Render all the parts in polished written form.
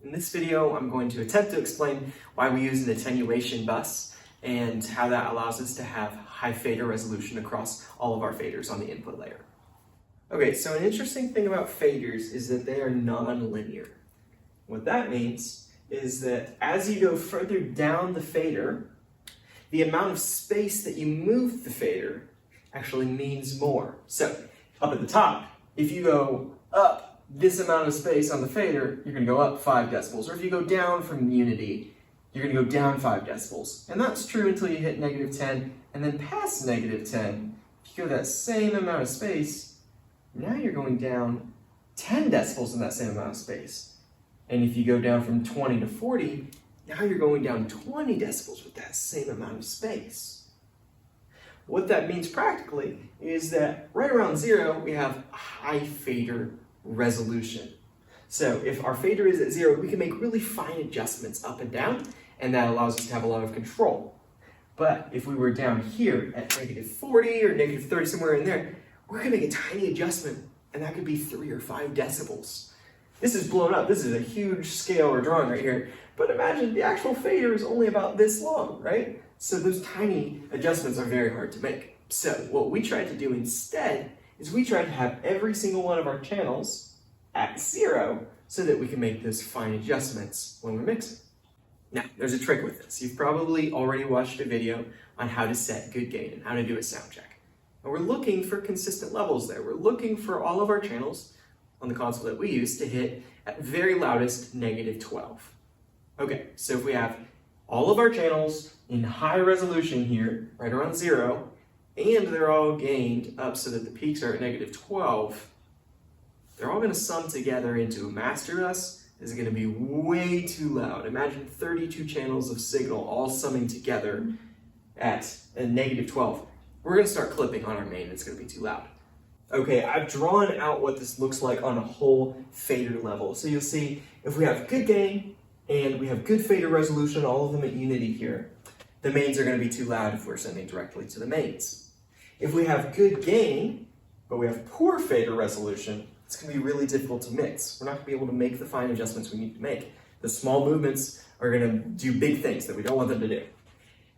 In this video, I'm going to attempt to explain why we use an attenuation bus and how that allows us to have high fader resolution across all of our faders on the input layer. Okay, so an interesting thing about faders is that they are non-linear. What that means is that as you go further down the fader, the amount of space that you move the fader actually means more. So, up at the top, if you go up this amount of space on the fader, you're going to go up 5 decibels. Or if you go down from unity, you're going to go down 5 decibels. And that's true until you hit -10, and then past -10, if you go that same amount of space, now you're going down 10 decibels in that same amount of space. And if you go down from 20 to 40, now you're going down 20 decibels with that same amount of space. What that means practically is that right around 0, we have high fader resolution. So if our fader is at 0, we can make really fine adjustments up and down, and that allows us to have a lot of control. But if we were down here at -40 or -30, somewhere in there, we're going to make a tiny adjustment, and that could be 3 or 5 decibels. This is blown up. This is a huge scale we're drawing right here. But imagine the actual fader is only about this long, right? So those tiny adjustments are very hard to make. So what we tried to do instead is we tried to have every single one of our channels at 0 so that we can make those fine adjustments when we're mixing. Now, there's a trick with this. You've probably already watched a video on how to set good gain and how to do a sound check. And we're looking for consistent levels there. We're looking for all of our channels on the console that we use to hit at very loudest -12. Okay, so if we have all of our channels in high resolution here, right around 0, and they're all gained up so that the peaks are at -12, they're all going to sum together into a master bus. This is going to be way too loud. Imagine 32 channels of signal all summing together at a -12. We're going to start clipping on our main. It's going to be too loud. Okay, I've drawn out what this looks like on a whole fader level. So you'll see if we have good gain and we have good fader resolution, all of them at unity here, the mains are going to be too loud if we're sending directly to the mains. If we have good gain, but we have poor fader resolution, it's going to be really difficult to mix. We're not going to be able to make the fine adjustments we need to make. The small movements are going to do big things that we don't want them to do.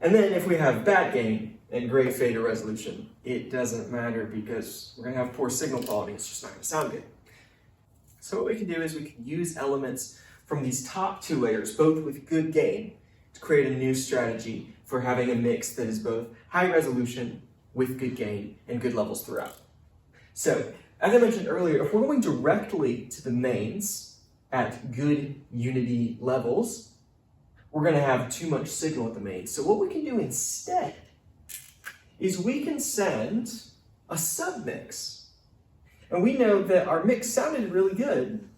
And then if we have bad gain and great fader resolution, it doesn't matter because we're going to have poor signal quality. It's just not going to sound good. So what we can do is we can use elements from these top 2 layers, both with good gain, to create a new strategy for having a mix that is both high resolution with good gain and good levels throughout. So, as I mentioned earlier, if we're going directly to the mains at good unity levels, we're going to have too much signal at the mains. So what we can do instead is we can send a submix. And we know that our mix sounded really good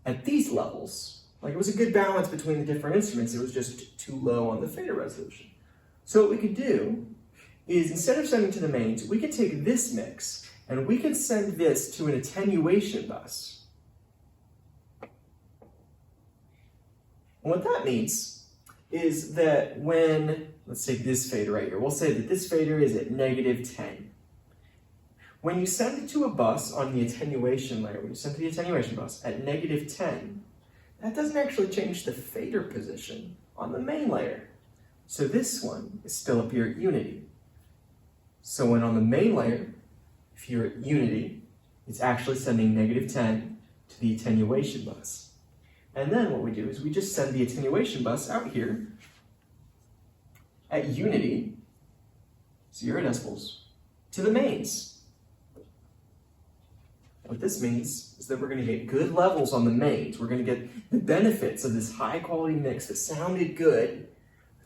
at these levels. Like it was a good balance between the different instruments. It was just too low on the fader resolution. So what we could do is instead of sending to the mains, we could take this mix and we could send this to an attenuation bus. And what that means is that when, let's take this fader right here, we'll say that this fader is at -10. When you send it to a bus on the attenuation layer, when you send to the attenuation bus at -10, that doesn't actually change the fader position on the main layer. So this one is still up here at unity. So when on the main layer, if you're at unity, it's actually sending -10 to the attenuation bus. And then what we do is we just send the attenuation bus out here at unity, 0 decibels, to the mains. What this means is that we're going to get good levels on the mains. We're going to get the benefits of this high quality mix that sounded good,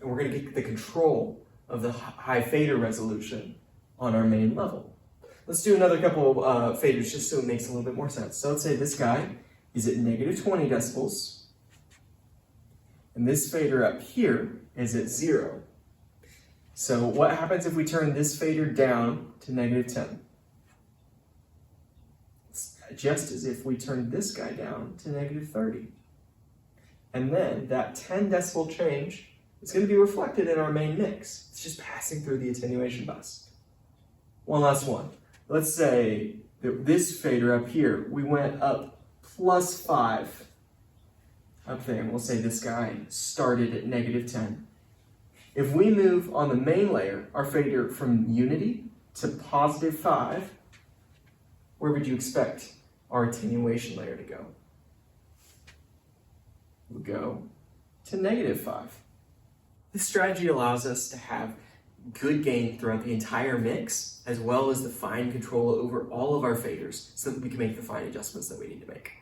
and we're going to get the control of the high fader resolution on our main level. Let's do another couple of faders just so it makes a little bit more sense. So let's say this guy is at -20 decibels, and this fader up here is at 0. So what happens if we turn this fader down to -10? Just as if we turned this guy down to -30. And then that 10 decibel change is going to be reflected in our main mix. It's just passing through the attenuation bus. One last one. Let's say that this fader up here, we went up +5 up there, and we'll say this guy started at -10. If we move on the main layer, our fader from unity to +5, where would you expect our attenuation layer to go? It would go to -5. This strategy allows us to have good gain throughout the entire mix, as well as the fine control over all of our faders so that we can make the fine adjustments that we need to make.